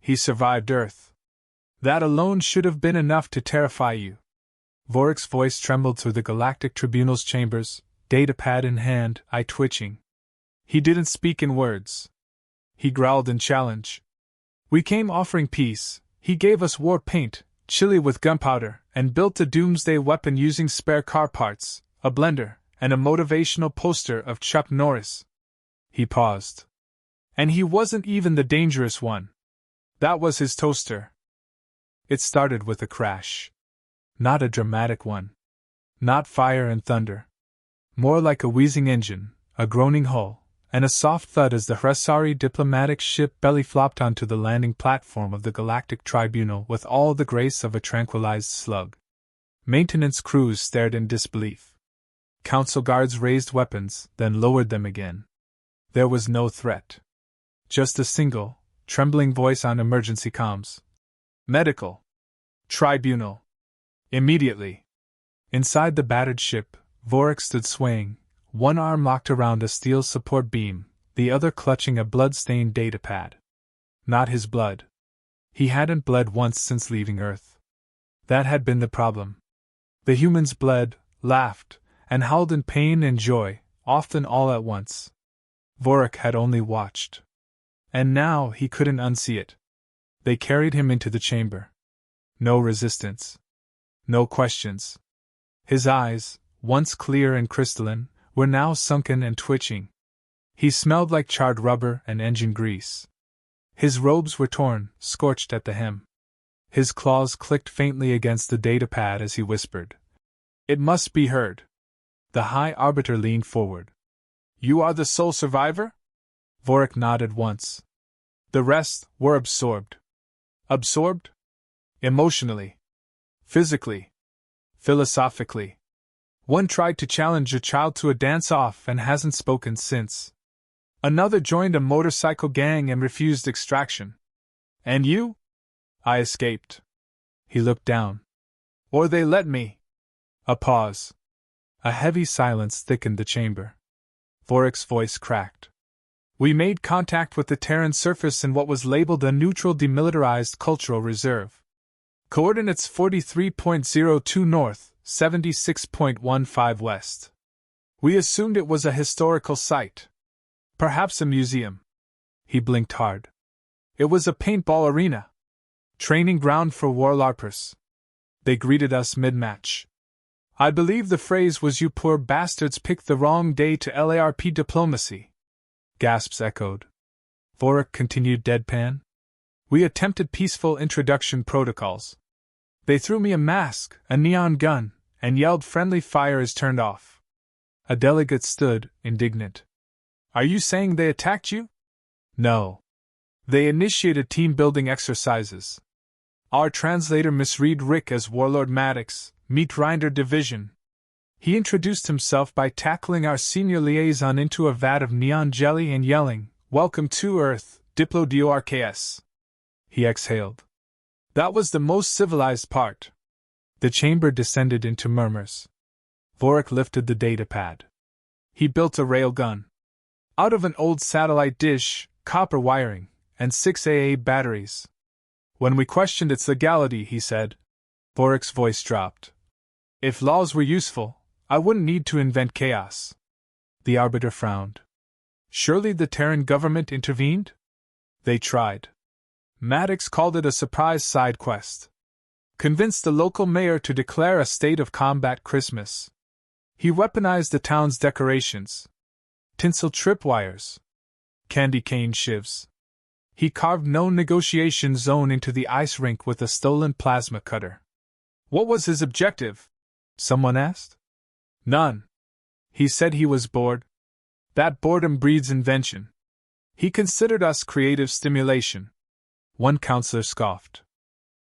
He survived Earth. That alone should have been enough to terrify you. Vorik's voice trembled through the Galactic Tribunal's chambers, datapad in hand, eye twitching. He didn't speak in words. He growled in challenge. We came offering peace. He gave us war paint, chili with gunpowder, and built a doomsday weapon using spare car parts, a blender, and a motivational poster of Chuck Norris. He paused. And he wasn't even the dangerous one. That was his toaster. It started with a crash. Not a dramatic one. Not fire and thunder. More like a wheezing engine, a groaning hull, and a soft thud as the Hresari diplomatic ship belly flopped onto the landing platform of the Galactic Tribunal with all the grace of a tranquilized slug. Maintenance crews stared in disbelief. Council guards raised weapons, then lowered them again. There was no threat. Just a single, trembling voice on emergency comms. Medical. Tribunal. Immediately. Inside the battered ship, Vorik stood swaying, one arm locked around a steel support beam, the other clutching a blood-stained datapad. Not his blood. He hadn't bled once since leaving Earth. That had been the problem. The humans bled, laughed, and howled in pain and joy, often all at once. Vorik had only watched. And now he couldn't unsee it. They carried him into the chamber. No resistance. No questions. His eyes, once clear and crystalline, were now sunken and twitching. He smelled like charred rubber and engine grease. His robes were torn, scorched at the hem. His claws clicked faintly against the datapad as he whispered. It must be heard. The High Arbiter leaned forward. You are the sole survivor? Vorik nodded once. The rest were absorbed. Absorbed? Emotionally. Physically. Philosophically. One tried to challenge a child to a dance-off and hasn't spoken since. Another joined a motorcycle gang and refused extraction. And you? I escaped. He looked down. Or they let me. A pause. A heavy silence thickened the chamber. Vorik's voice cracked. We made contact with the Terran surface in what was labeled a neutral demilitarized cultural reserve. Coordinates 43.02 north, 76.15 west. We assumed it was a historical site. Perhaps a museum. He blinked hard. It was a paintball arena. Training ground for warlarpers. They greeted us mid-match. I believe the phrase was "You poor bastards picked the wrong day to LARP diplomacy." Gasps echoed. Vorik continued deadpan. We attempted peaceful introduction protocols. They threw me a mask, a neon gun, and yelled friendly fire is turned off. A delegate stood, indignant. Are you saying they attacked you? No. They initiated team-building exercises. Our translator misread Rick as Warlord Maddox, Meat Grinder Division. He introduced himself by tackling our senior liaison into a vat of neon jelly and yelling, Welcome to Earth, Diplo DORKS. He exhaled. That was the most civilized part. The chamber descended into murmurs. Vorik lifted the datapad. He built a railgun. Out of an old satellite dish, copper wiring, and 6 AA batteries. When we questioned its legality, he said. Vorik's voice dropped. If laws were useful, I wouldn't need to invent chaos. The Arbiter frowned. Surely the Terran government intervened? They tried. Maddox called it a surprise side quest. Convinced the local mayor to declare a state of combat Christmas. He weaponized the town's decorations. Tinsel tripwires. Candy cane shivs. He carved no negotiation zone into the ice rink with a stolen plasma cutter. What was his objective? Someone asked. None. He said he was bored. That boredom breeds invention. He considered us creative stimulation. One counselor scoffed.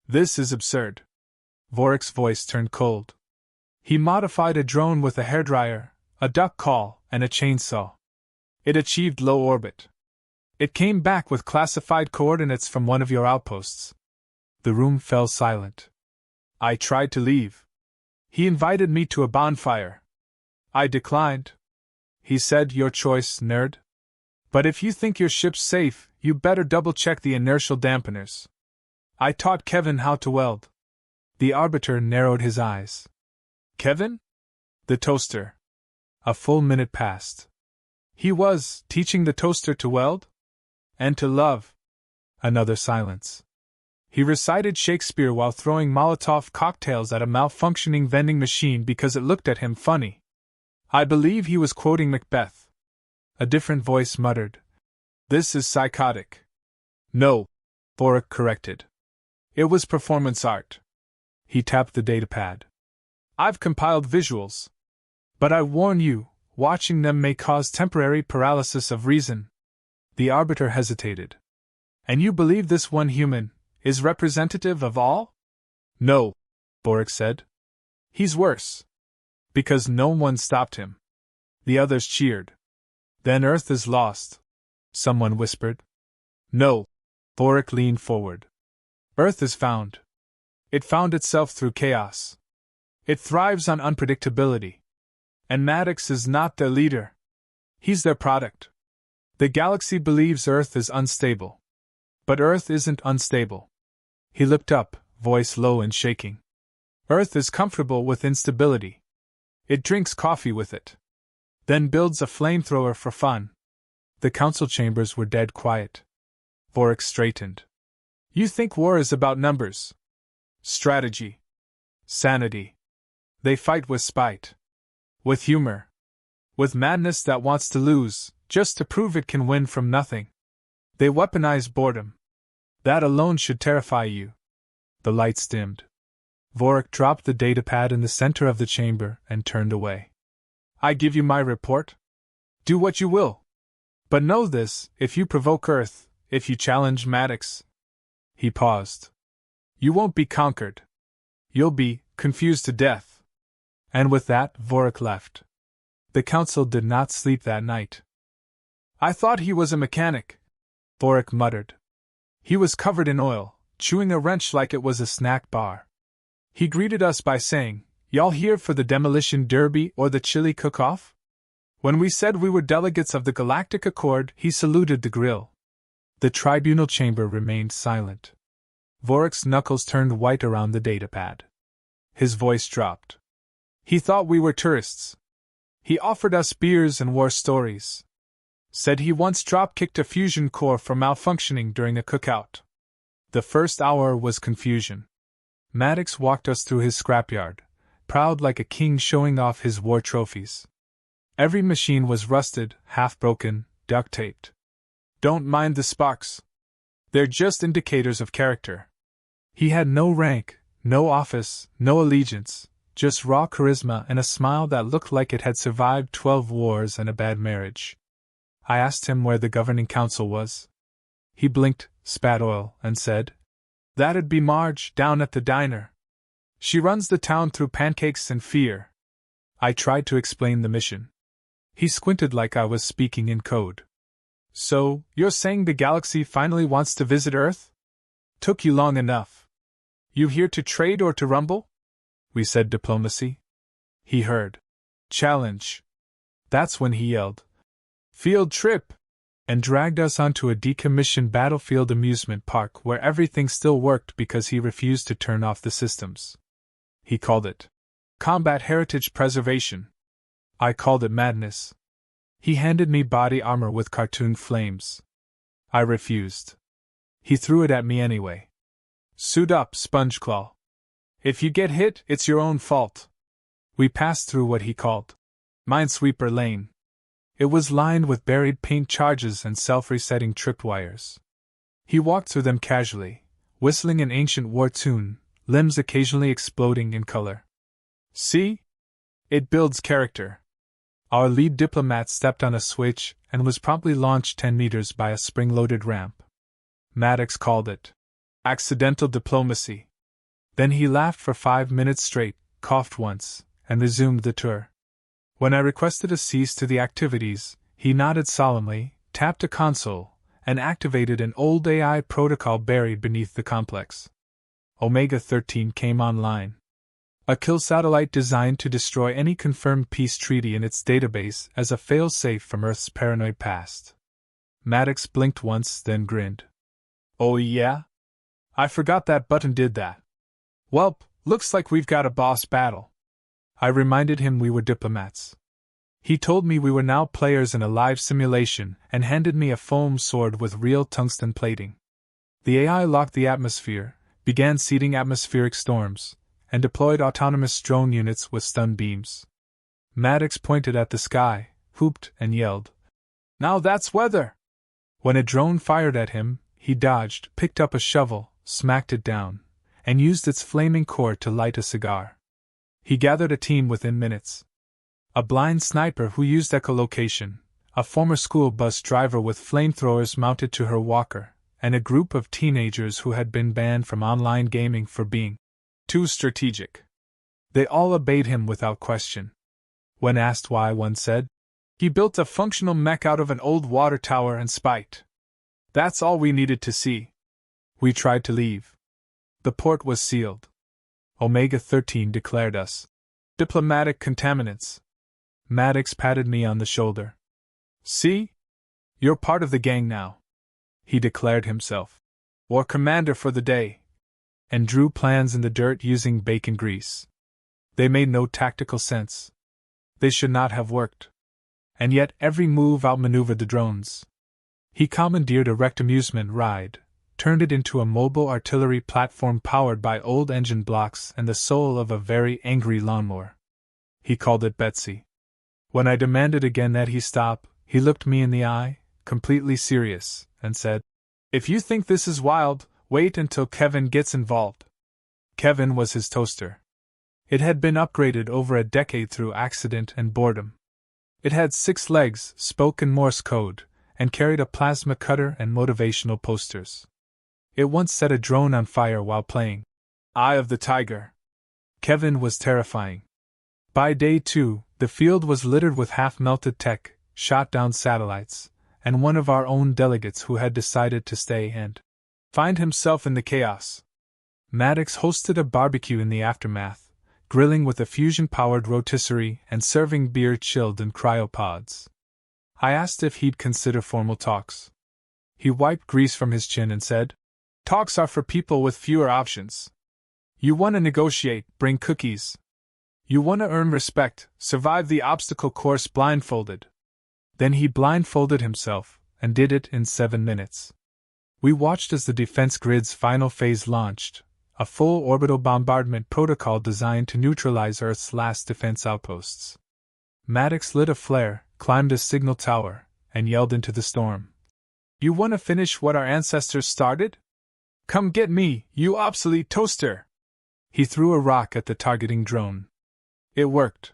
This is absurd. Vorik's voice turned cold. He modified a drone with a hairdryer, a duck call, and a chainsaw. It achieved low orbit. It came back with classified coordinates from one of your outposts. The room fell silent. I tried to leave. He invited me to a bonfire. I declined. He said, Your choice, nerd. But if you think your ship's safe, you better double-check the inertial dampeners. I taught Kevin how to weld. The arbiter narrowed his eyes. Kevin? The toaster. A full minute passed. He was teaching the toaster to weld? And to love. Another silence. He recited Shakespeare while throwing Molotov cocktails at a malfunctioning vending machine because it looked at him funny. I believe he was quoting Macbeth. A different voice muttered, "This is psychotic." No, Vorik corrected. It was performance art. He tapped the datapad. I've compiled visuals. But I warn you, watching them may cause temporary paralysis of reason. The arbiter hesitated. And you believe this one human is representative of all? No, Vorik said. He's worse. Because no one stopped him. The others cheered. Then Earth is lost, someone whispered. No, Vorik leaned forward. Earth is found. It found itself through chaos. It thrives on unpredictability. And Maddox is not their leader. He's their product. The galaxy believes Earth is unstable. But Earth isn't unstable. He looked up, voice low and shaking. Earth is comfortable with instability. It drinks coffee with it. Then builds a flamethrower for fun. The council chambers were dead quiet. Vorik straightened. You think war is about numbers? Strategy. Sanity. They fight with spite. With humor. With madness that wants to lose, just to prove it can win from nothing. They weaponize boredom. That alone should terrify you. The lights dimmed. Vorik dropped the datapad in the center of the chamber and turned away. I give you my report. Do what you will. But know this, if you provoke Earth, if you challenge Maddox. He paused. You won't be conquered. You'll be confused to death. And with that, Vorik left. The council did not sleep that night. I thought he was a mechanic, Vorik muttered. He was covered in oil, chewing a wrench like it was a snack bar. He greeted us by saying, Y'all here for the demolition derby or the chili cook-off? When we said we were delegates of the Galactic Accord, he saluted the grill. The tribunal chamber remained silent. Vorik's knuckles turned white around the datapad. His voice dropped. He thought we were tourists. He offered us beers and war stories. Said he once drop-kicked a fusion core for malfunctioning during a cookout. The first hour was confusion. Maddox walked us through his scrapyard, proud like a king showing off his war trophies. Every machine was rusted, half-broken, duct-taped. Don't mind the sparks. They're just indicators of character. He had no rank, no office, no allegiance, just raw charisma and a smile that looked like it had survived 12 wars and a bad marriage. I asked him where the governing council was. He blinked, spat oil, and said, That'd be Marge, down at the diner. She runs the town through pancakes and fear. I tried to explain the mission. He squinted like I was speaking in code. So, you're saying the galaxy finally wants to visit Earth? Took you long enough. You here to trade or to rumble? We said diplomacy. He heard. Challenge. That's when he yelled, Field trip! And dragged us onto a decommissioned battlefield amusement park where everything still worked because he refused to turn off the systems. He called it combat heritage preservation. I called it madness. He handed me body armor with cartoon flames. I refused. He threw it at me anyway. Suit up, Spongeclaw. If you get hit, it's your own fault. We passed through what he called Minesweeper Lane. It was lined with buried paint charges and self-resetting tripwires. He walked through them casually, whistling an ancient war tune, limbs occasionally exploding in color. See? It builds character. Our lead diplomat stepped on a switch and was promptly launched 10 meters by a spring-loaded ramp. Maddox called it accidental diplomacy. Then he laughed for 5 minutes straight, coughed once, and resumed the tour. When I requested a cease to the activities, he nodded solemnly, tapped a console, and activated an old AI protocol buried beneath the complex. Omega-13 came online. A kill satellite designed to destroy any confirmed peace treaty in its database as a fail-safe from Earth's paranoid past. Maddox blinked once, then grinned. Oh yeah? I forgot that Button did that. Welp, looks like we've got a boss battle. I reminded him we were diplomats. He told me we were now players in a live simulation and handed me a foam sword with real tungsten plating. The AI locked the atmosphere, began seeding atmospheric storms, and deployed autonomous drone units with stun beams. Maddox pointed at the sky, whooped, and yelled, "Now that's weather!" When a drone fired at him, he dodged, picked up a shovel, smacked it down, and used its flaming core to light a cigar. He gathered a team within minutes. A blind sniper who used echolocation, a former school bus driver with flamethrowers mounted to her walker, and a group of teenagers who had been banned from online gaming for being too strategic. They all obeyed him without question. When asked why, one said, "He built a functional mech out of an old water tower and spiked. That's all we needed to see." We tried to leave. The port was sealed. Omega-13 declared us diplomatic contaminants. Maddox patted me on the shoulder. "See? You're part of the gang now," he declared himself. "War commander for the day," and drew plans in the dirt using bacon grease. They made no tactical sense. They should not have worked. And yet every move outmaneuvered the drones. He commandeered a wrecked amusement ride, turned it into a mobile artillery platform powered by old engine blocks and the soul of a very angry lawnmower. He called it Betsy. When I demanded again that he stop, he looked me in the eye, completely serious, and said, "If you think this is wild, wait until Kevin gets involved." Kevin was his toaster. It had been upgraded over a decade through accident and boredom. It had 6 legs, spoke in Morse code, and carried a plasma cutter and motivational posters. It once set a drone on fire while playing Eye of the Tiger. Kevin was terrifying. By day 2, the field was littered with half-melted tech, shot-down satellites, and one of our own delegates who had decided to stay and find himself in the chaos. Maddox hosted a barbecue in the aftermath, grilling with a fusion-powered rotisserie and serving beer chilled in cryopods. I asked if he'd consider formal talks. He wiped grease from his chin and said, "Talks are for people with fewer options. You want to negotiate, bring cookies. You want to earn respect, survive the obstacle course blindfolded." Then he blindfolded himself, and did it in 7 minutes. We watched as the defense grid's final phase launched, a full orbital bombardment protocol designed to neutralize Earth's last defense outposts. Maddox lit a flare, climbed a signal tower, and yelled into the storm, "You want to finish what our ancestors started? Come get me, you obsolete toaster!" He threw a rock at the targeting drone. It worked.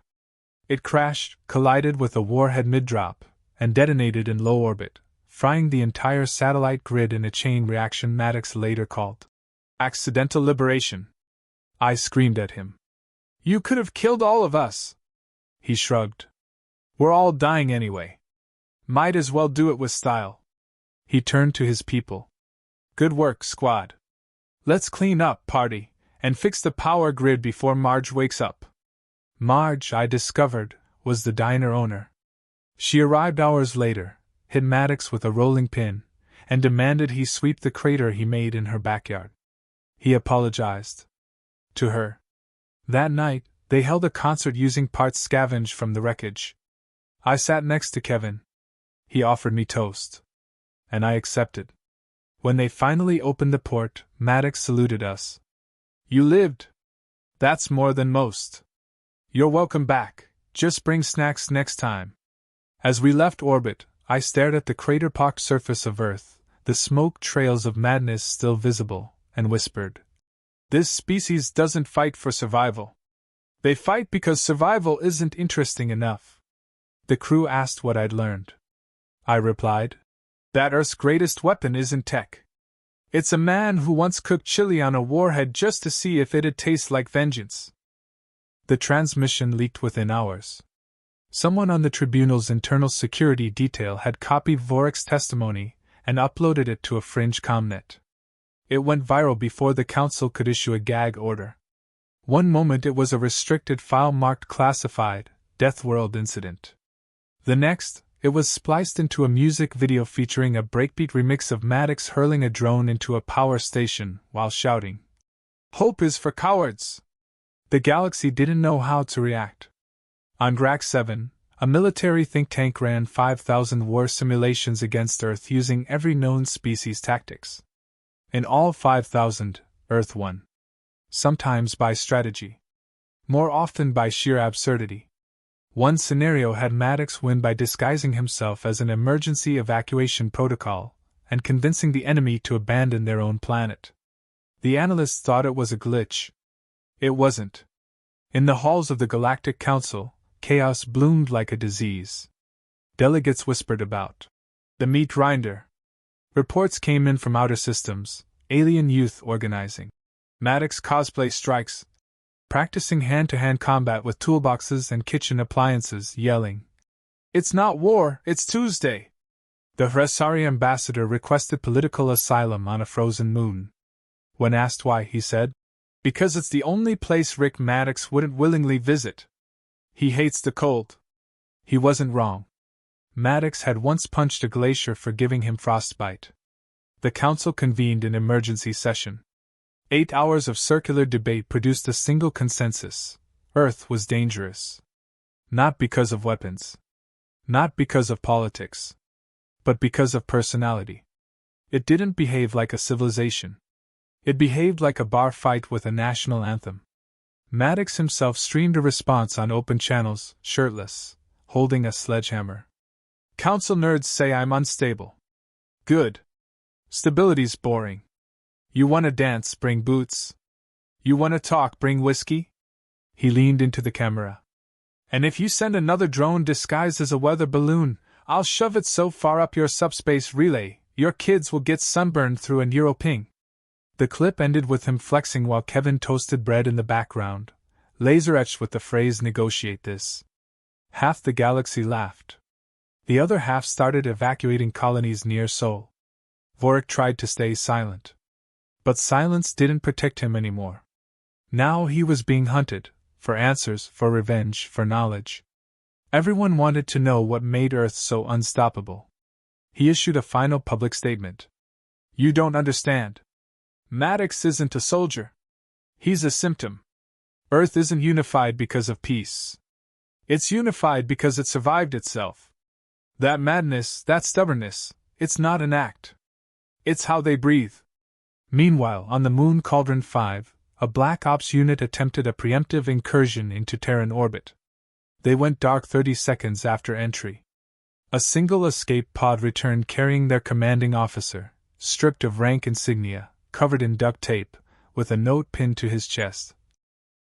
It crashed, collided with a warhead mid-drop, and detonated in low orbit, frying the entire satellite grid in a chain reaction Maddox later called accidental liberation. I screamed at him. "You could have killed all of us!" He shrugged. "We're all dying anyway. Might as well do it with style." He turned to his people. "Good work, squad. Let's clean up, party, and fix the power grid before Marge wakes up." Marge, I discovered, was the diner owner. She arrived hours later, hit Maddox with a rolling pin, and demanded he sweep the crater he made in her backyard. He apologized to her. That night, they held a concert using parts scavenged from the wreckage. I sat next to Kevin. He offered me toast, and I accepted. When they finally opened the port, Maddox saluted us. "You lived. That's more than most. You're welcome back, just bring snacks next time." As we left orbit, I stared at the crater-pocked surface of Earth, the smoke trails of madness still visible, and whispered, "This species doesn't fight for survival. They fight because survival isn't interesting enough." The crew asked what I'd learned. I replied, "That Earth's greatest weapon isn't tech. It's a man who once cooked chili on a warhead just to see if it'd taste like vengeance." The transmission leaked within hours. Someone on the Tribunal's internal security detail had copied Vorik's testimony and uploaded it to a fringe comnet. It went viral before the council could issue a gag order. One moment it was a restricted file marked classified, Death World incident. The next, It was spliced into a music video featuring a breakbeat remix of Maddox hurling a drone into a power station while shouting, "Hope is for cowards!" The galaxy didn't know how to react. On Grak 7, a military think tank ran 5,000 war simulations against Earth using every known species tactics. In all 5,000, Earth won. Sometimes by strategy. More often by sheer absurdity. One scenario had Maddox win by disguising himself as an emergency evacuation protocol and convincing the enemy to abandon their own planet. The analysts thought it was a glitch. It wasn't. In the halls of the Galactic Council, chaos bloomed like a disease. Delegates whispered about the meat grinder. Reports came in from outer systems, alien youth organizing. Maddox cosplay strikes. Practicing hand-to-hand combat with toolboxes and kitchen appliances, yelling, "It's not war, it's Tuesday!" The Hresari ambassador requested political asylum on a frozen moon. When asked why, he said, "Because it's the only place Rick Maddox wouldn't willingly visit. He hates the cold." He wasn't wrong. Maddox had once punched a glacier for giving him frostbite. The council convened an emergency session. 8 hours of circular debate produced a single consensus: Earth was dangerous. Not because of weapons. Not because of politics. But because of personality. It didn't behave like a civilization. It behaved like a bar fight with a national anthem. Maddox himself streamed a response on open channels, shirtless, holding a sledgehammer. "Council nerds say I'm unstable. Good. Stability's boring. You wanna dance, bring boots. You wanna talk, bring whiskey?" He leaned into the camera. "And if you send another drone disguised as a weather balloon, I'll shove it so far up your subspace relay, your kids will get sunburned through a neuroping." The clip ended with him flexing while Kevin toasted bread in the background, laser-etched with the phrase "negotiate this." Half the galaxy laughed. The other half started evacuating colonies near Sol. Vorik tried to stay silent. But silence didn't protect him anymore. Now he was being hunted, for answers, for revenge, for knowledge. Everyone wanted to know what made Earth so unstoppable. He issued a final public statement. "You don't understand. Maddox isn't a soldier. He's a symptom. Earth isn't unified because of peace. It's unified because it survived itself. That madness, that stubbornness, it's not an act. It's how they breathe." Meanwhile, on the moon Cauldron 5, a Black Ops unit attempted a preemptive incursion into Terran orbit. They went dark 30 seconds after entry. A single escape pod returned carrying their commanding officer, stripped of rank insignia, covered in duct tape, with a note pinned to his chest.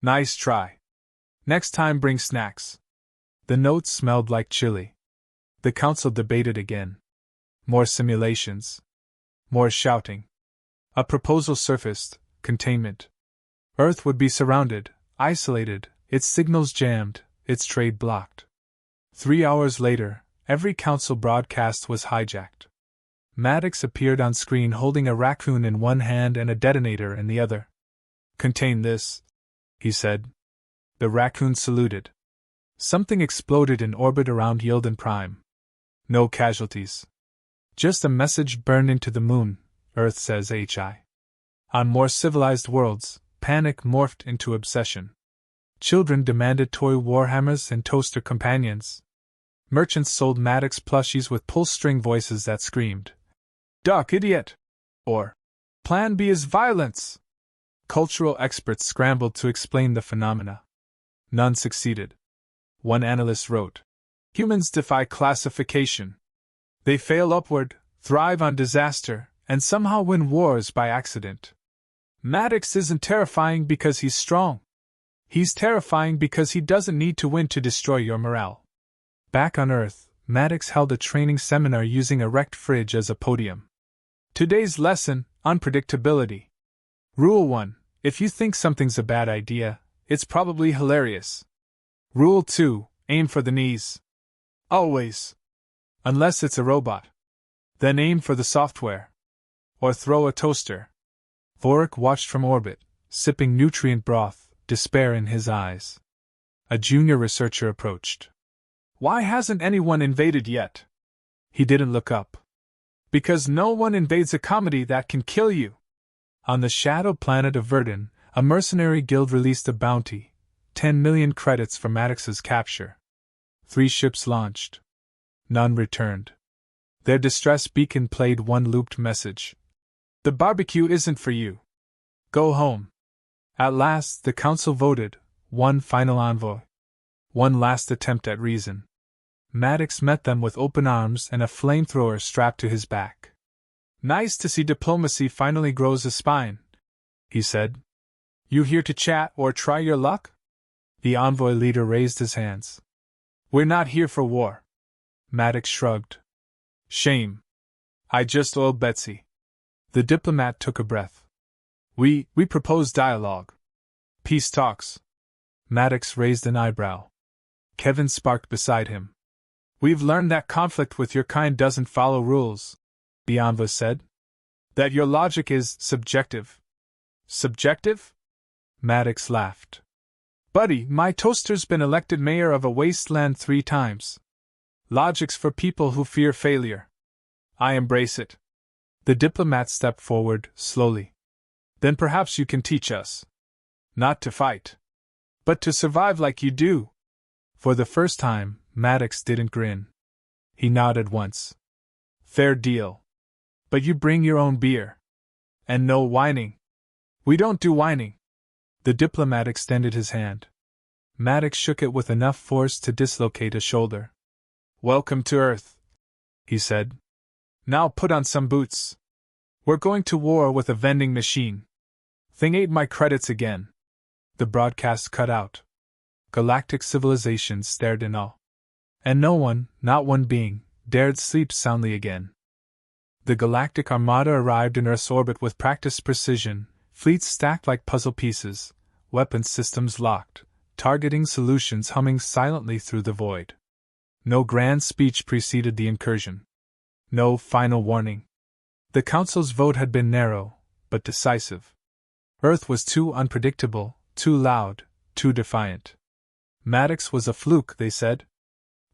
"Nice try. Next time bring snacks." The note smelled like chili. The council debated again. More simulations. More shouting. A proposal surfaced: containment. Earth would be surrounded, isolated, its signals jammed, its trade blocked. 3 hours later, every council broadcast was hijacked. Maddox appeared on screen holding a raccoon in one hand and a detonator in the other. "Contain this," he said. The raccoon saluted. Something exploded in orbit around Yildan Prime. No casualties. Just a message burned into the moon, Earth says HI. On more civilized worlds, panic morphed into obsession. Children demanded toy warhammers and toaster companions. Merchants sold Maddox plushies with pull-string voices that screamed, "Duck, idiot!" or "Plan B is violence!" Cultural experts scrambled to explain the phenomena. None succeeded. One analyst wrote, "Humans defy classification. They fail upward, thrive on disaster, and somehow win wars by accident. Maddox isn't terrifying because he's strong. He's terrifying because he doesn't need to win to destroy your morale." Back on Earth, Maddox held a training seminar using a wrecked fridge as a podium. Today's lesson: unpredictability. Rule 1. If you think something's a bad idea, it's probably hilarious. Rule 2. Aim for the knees. Always. Unless it's a robot. Then aim for the software. Or throw a toaster. Vorik watched from orbit, sipping nutrient broth, despair in his eyes. A junior researcher approached. "Why hasn't anyone invaded yet?" He didn't look up. Because no one invades a comedy that can kill you. On the shadow planet of Verdun, a mercenary guild released a bounty, 10 million credits for Maddox's capture. 3 ships launched. None returned. Their distress beacon played one looped message. The barbecue isn't for you. Go home. At last, the council voted, one final envoy. One last attempt at reason. Maddox met them with open arms and a flamethrower strapped to his back. Nice to see diplomacy finally grows a spine, he said. You here to chat or try your luck? The envoy leader raised his hands. We're not here for war. Maddox shrugged. Shame. I just oiled Betsy. The diplomat took a breath. We propose dialogue. Peace talks. Maddox raised an eyebrow. Kevin sparked beside him. We've learned that conflict with your kind doesn't follow rules, the envoy said. That your logic is subjective. Subjective? Maddox laughed. Buddy, my toaster's been elected mayor of a wasteland 3 times. Logic's for people who fear failure. I embrace it. The diplomat stepped forward, slowly. Then perhaps you can teach us. Not to fight. But to survive like you do. For the first time, Maddox didn't grin. He nodded once. Fair deal. But you bring your own beer. And no whining. We don't do whining. The diplomat extended his hand. Maddox shook it with enough force to dislocate a shoulder. Welcome to Earth, he said. Now put on some boots. We're going to war with a vending machine. Thing ate my credits again. The broadcast cut out. Galactic civilizations stared in awe. And no one, not one being, dared sleep soundly again. The Galactic Armada arrived in Earth's orbit with practiced precision, fleets stacked like puzzle pieces, weapons systems locked, targeting solutions humming silently through the void. No grand speech preceded the incursion. No final warning. The Council's vote had been narrow, but decisive. Earth was too unpredictable, too loud, too defiant. Maddox was a fluke, they said.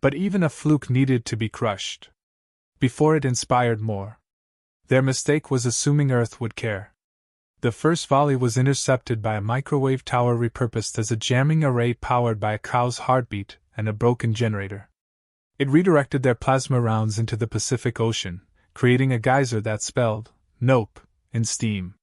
But even a fluke needed to be crushed before it inspired more. Their mistake was assuming Earth would care. The first volley was intercepted by a microwave tower repurposed as a jamming array powered by a cow's heartbeat and a broken generator. It redirected their plasma rounds into the Pacific Ocean, creating a geyser that spelled, nope, in steam.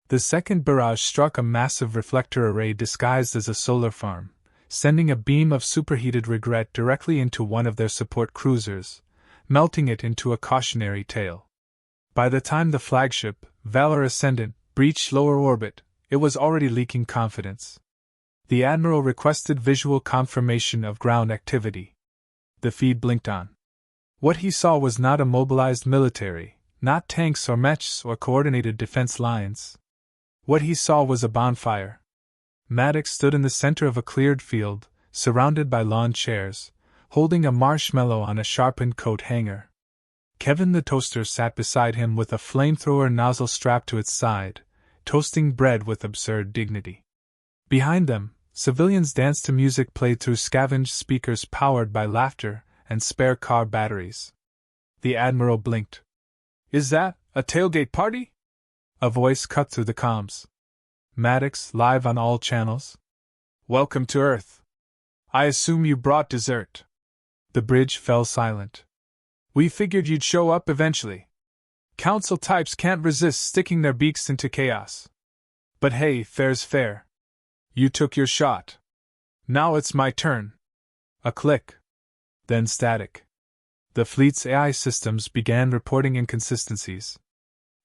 The second barrage struck a massive reflector array disguised as a solar farm, sending a beam of superheated regret directly into one of their support cruisers, melting it into a cautionary tale. By the time the flagship, Valor Ascendant, breached lower orbit, it was already leaking confidence. The Admiral requested visual confirmation of ground activity. The feed blinked on. What he saw was not a mobilized military, not tanks or mechs or coordinated defense lines. What he saw was a bonfire. Maddox stood in the center of a cleared field, surrounded by lawn chairs, holding a marshmallow on a sharpened coat hanger. Kevin the toaster sat beside him with a flamethrower nozzle strapped to its side, toasting bread with absurd dignity. Behind them, civilians danced to music played through scavenged speakers powered by laughter and spare car batteries. The Admiral blinked. Is that a tailgate party? A voice cut through the comms. Maddox, live on all channels. Welcome to Earth. I assume you brought dessert. The bridge fell silent. We figured you'd show up eventually. Council types can't resist sticking their beaks into chaos. But hey, fair's fair. You took your shot. Now it's my turn. A click. Then static. The fleet's AI systems began reporting inconsistencies.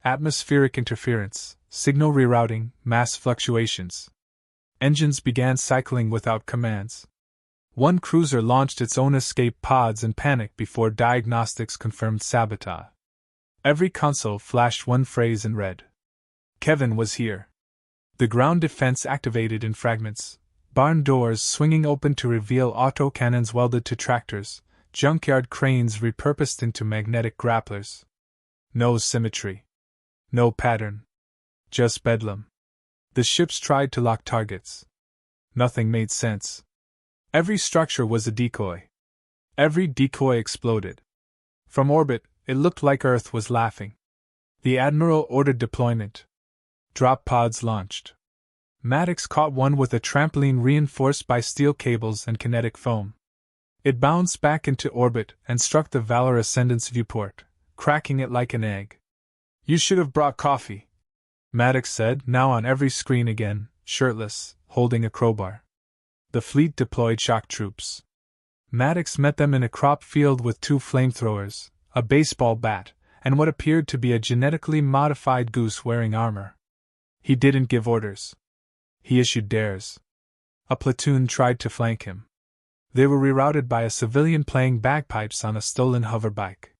Atmospheric interference, signal rerouting, mass fluctuations. Engines began cycling without commands. One cruiser launched its own escape pods in panic before diagnostics confirmed sabotage. Every console flashed one phrase in red. Kevin was here. The ground defense activated in fragments, barn doors swinging open to reveal autocannons welded to tractors, junkyard cranes repurposed into magnetic grapplers. No symmetry. No pattern. Just bedlam. The ships tried to lock targets. Nothing made sense. Every structure was a decoy. Every decoy exploded. From orbit, it looked like Earth was laughing. The Admiral ordered deployment. Drop pods launched. Maddox caught one with a trampoline reinforced by steel cables and kinetic foam. It bounced back into orbit and struck the Valor Ascendant's viewport, cracking it like an egg. "You should have brought coffee," Maddox said, now on every screen again, shirtless, holding a crowbar. The fleet deployed shock troops. Maddox met them in a crop field with 2 flamethrowers, a baseball bat, and what appeared to be a genetically modified goose wearing armor. He didn't give orders. He issued dares. A platoon tried to flank him. They were rerouted by a civilian playing bagpipes on a stolen hoverbike.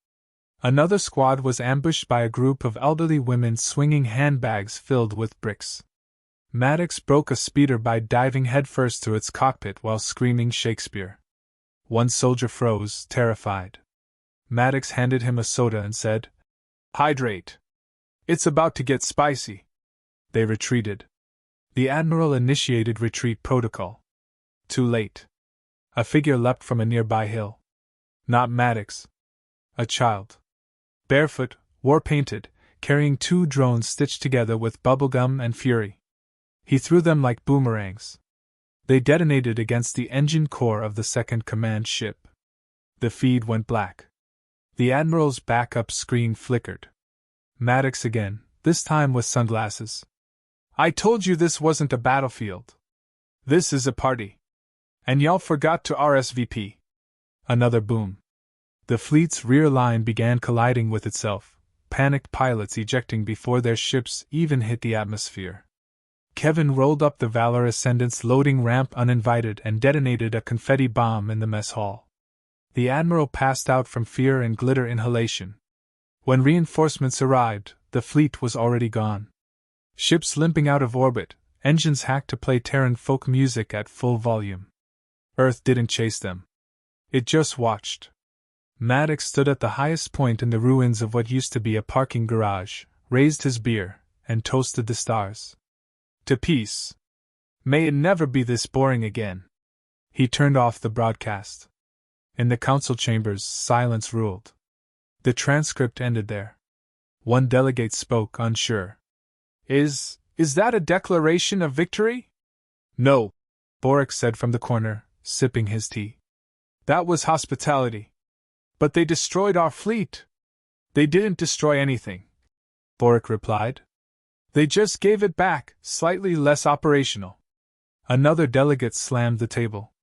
Another squad was ambushed by a group of elderly women swinging handbags filled with bricks. Maddox broke a speeder by diving headfirst through its cockpit while screaming Shakespeare. One soldier froze, terrified. Maddox handed him a soda and said, "Hydrate. It's about to get spicy." They retreated. The Admiral initiated retreat protocol. Too late. A figure leapt from a nearby hill. Not Maddox. A child. Barefoot, war-painted, carrying 2 drones stitched together with bubblegum and fury. He threw them like boomerangs. They detonated against the engine core of the second command ship. The feed went black. The Admiral's backup screen flickered. Maddox again, this time with sunglasses. "I told you this wasn't a battlefield. This is a party. And y'all forgot to RSVP." Another boom. The fleet's rear line began colliding with itself, panicked pilots ejecting before their ships even hit the atmosphere. Kevin rolled up the Valor Ascendant's loading ramp uninvited and detonated a confetti bomb in the mess hall. The Admiral passed out from fear and glitter inhalation. When reinforcements arrived, the fleet was already gone. Ships limping out of orbit, engines hacked to play Terran folk music at full volume. Earth didn't chase them. It just watched. Maddox stood at the highest point in the ruins of what used to be a parking garage, raised his beer, and toasted the stars. To peace. May it never be this boring again. He turned off the broadcast. In the council chambers, silence ruled. The transcript ended there. One delegate spoke, unsure. Is that a declaration of victory?" "No," Boric said from the corner, sipping his tea. "That was hospitality. But they destroyed our fleet." "They didn't destroy anything," Boric replied. "They just gave it back, slightly less operational." Another delegate slammed the table.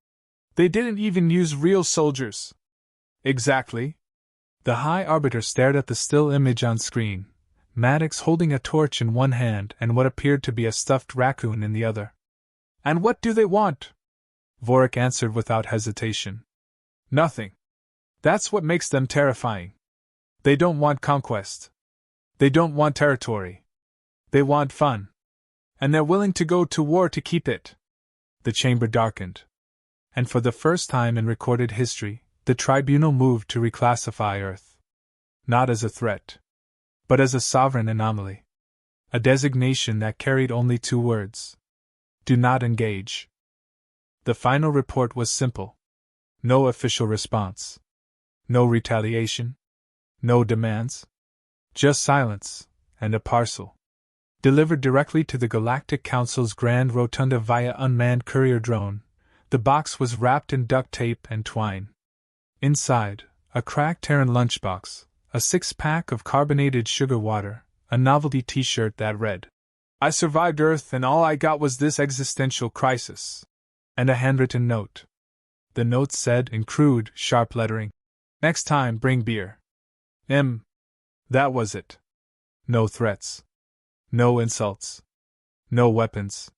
"They didn't even use real soldiers." "Exactly." The High Arbiter stared at the still image on screen, Maddox holding a torch in one hand and what appeared to be a stuffed raccoon in the other. "And what do they want?" Vorik answered without hesitation. "Nothing. That's what makes them terrifying. They don't want conquest. They don't want territory. They want fun. And they're willing to go to war to keep it." The chamber darkened. And for the first time in recorded history, the tribunal moved to reclassify Earth. Not as a threat, but as a sovereign anomaly. A designation that carried only 2 words. Do not engage. The final report was simple. No official response. No retaliation. No demands. Just silence, and a parcel. Delivered directly to the Galactic Council's Grand Rotunda via unmanned courier drone, the box was wrapped in duct tape and twine. Inside, a cracked Terran lunchbox, a 6-pack of carbonated sugar water, a novelty t-shirt that read, "I survived Earth and all I got was this existential crisis," and a handwritten note. The note said in crude, sharp lettering, "Next time bring beer." That was it. No threats. No insults. No weapons.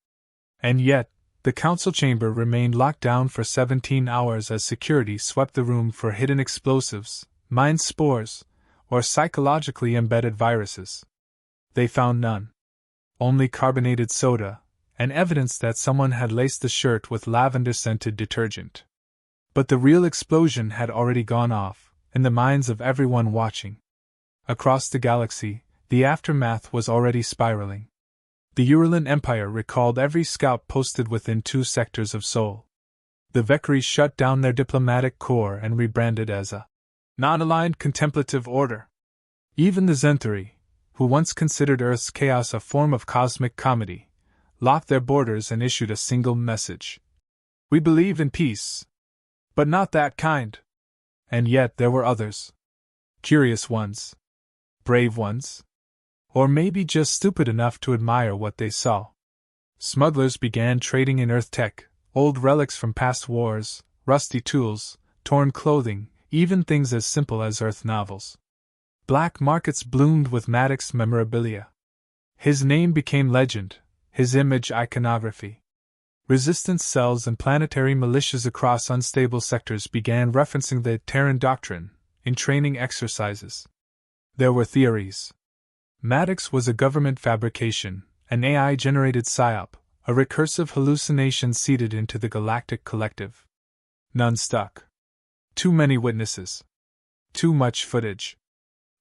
And yet, the council chamber remained locked down for 17 hours as security swept the room for hidden explosives, mind spores, or psychologically embedded viruses. They found none. Only carbonated soda, and evidence that someone had laced the shirt with lavender-scented detergent. But the real explosion had already gone off, in the minds of everyone watching. Across the galaxy, the aftermath was already spiraling. The Uralin Empire recalled every scout posted within 2 sectors of Sol. The Vekri shut down their diplomatic corps and rebranded as a Non-aligned contemplative order. Even the Zenthari, who once considered Earth's chaos a form of cosmic comedy, locked their borders and issued a single message. We believe in peace. But not that kind. And yet there were others. Curious ones. Brave ones. Or maybe just stupid enough to admire what they saw. Smugglers began trading in Earth tech, old relics from past wars, rusty tools, torn clothing, even things as simple as Earth novels. Black markets bloomed with Maddox's memorabilia. His name became legend, his image iconography. Resistance cells and planetary militias across unstable sectors began referencing the Terran doctrine in training exercises. There were theories. Maddox was a government fabrication, an AI-generated psyop, a recursive hallucination seeded into the galactic collective. None stuck. Too many witnesses. Too much footage.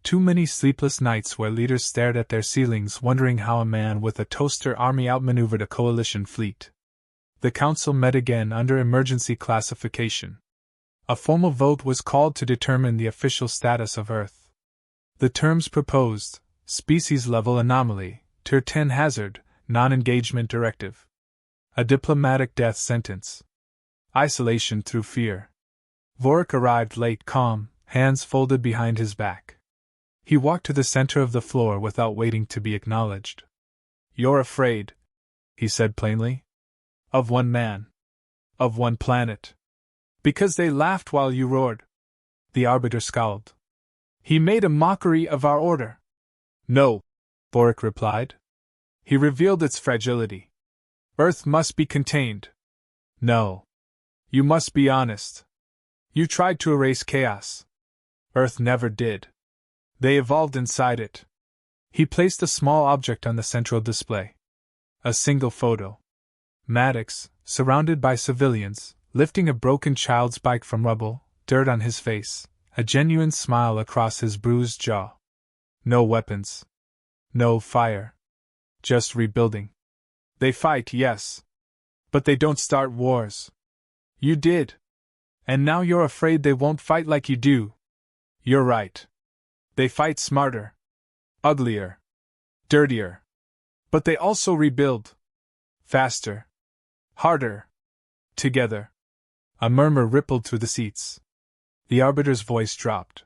Too many sleepless nights where leaders stared at their ceilings wondering how a man with a toaster army outmaneuvered a coalition fleet. The council met again under emergency classification. A formal vote was called to determine the official status of Earth. The terms proposed: species-level anomaly, Tier 10 hazard, non-engagement directive. A diplomatic death sentence. Isolation through fear. Vorik arrived late, calm, hands folded behind his back. He walked to the center of the floor without waiting to be acknowledged. "You're afraid," he said plainly. "Of one man. Of one planet. Because they laughed while you roared." The Arbiter scowled. "He made a mockery of our order." "No," Vorik replied. "He revealed its fragility. Earth must be contained." "No. You must be honest. You tried to erase chaos. Earth never did. They evolved inside it." He placed a small object on the central display. A single photo. Maddox, surrounded by civilians, lifting a broken child's bike from rubble, dirt on his face, a genuine smile across his bruised jaw. No weapons. No fire. Just rebuilding. They fight, yes. But they don't start wars. You did. And now you're afraid they won't fight like you do. You're right. They fight smarter. Uglier. Dirtier. But they also rebuild. Faster. Harder. Together. A murmur rippled through the seats. The Arbiter's voice dropped.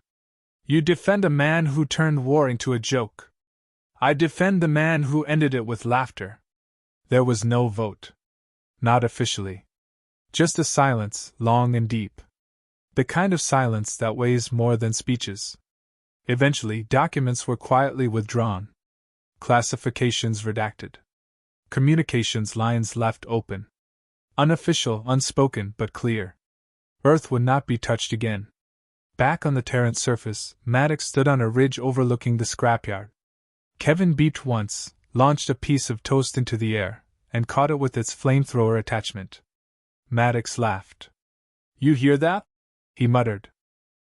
"You defend a man who turned war into a joke. I defend the man who ended it with laughter." There was no vote. Not officially. Just a silence, long and deep. The kind of silence that weighs more than speeches. Eventually, documents were quietly withdrawn. Classifications redacted. Communications lines left open. Unofficial, unspoken, but clear. Earth would not be touched again. Back on the Terran surface, Maddox stood on a ridge overlooking the scrapyard. Kevin beeped once, launched a piece of toast into the air, and caught it with its flamethrower attachment. Maddox laughed. "You hear that?" he muttered.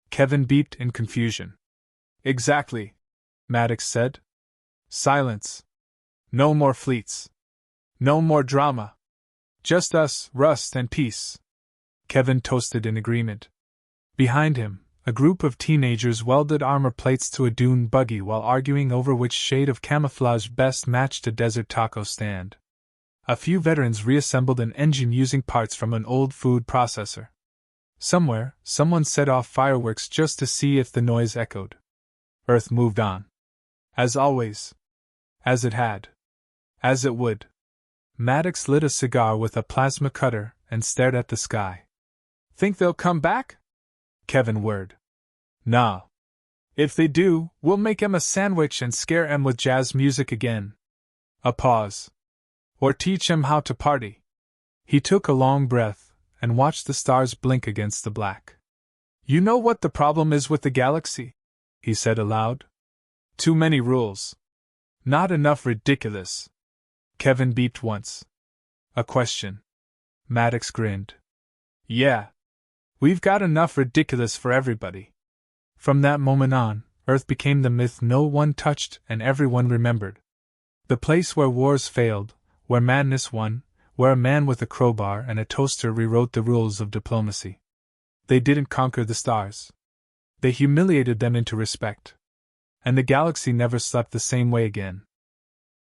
Kevin beeped in confusion. "Exactly," Maddox said. "Silence. No more fleets. No more drama. Just us, rust, and peace." Kevin toasted in agreement. Behind him, a group of teenagers welded armor plates to a dune buggy while arguing over which shade of camouflage best matched a desert taco stand. A few veterans reassembled an engine using parts from an old food processor. Somewhere, someone set off fireworks just to see if the noise echoed. Earth moved on. As always. As it had. As it would. Maddox lit a cigar with a plasma cutter and stared at the sky. "Think they'll come back?" Kevin whirred. "Nah. If they do, we'll make 'em a sandwich and scare 'em with jazz music again." A pause. "Or teach 'em how to party." He took a long breath and watched the stars blink against the black. "You know what the problem is with the galaxy?" he said aloud. "Too many rules. Not enough ridiculous." Kevin beeped once. "A question." Maddox grinned. "Yeah. We've got enough ridiculous for everybody." From that moment on, Earth became the myth no one touched and everyone remembered. The place where wars failed, where madness won, where a man with a crowbar and a toaster rewrote the rules of diplomacy. They didn't conquer the stars. They humiliated them into respect. And the galaxy never slept the same way again.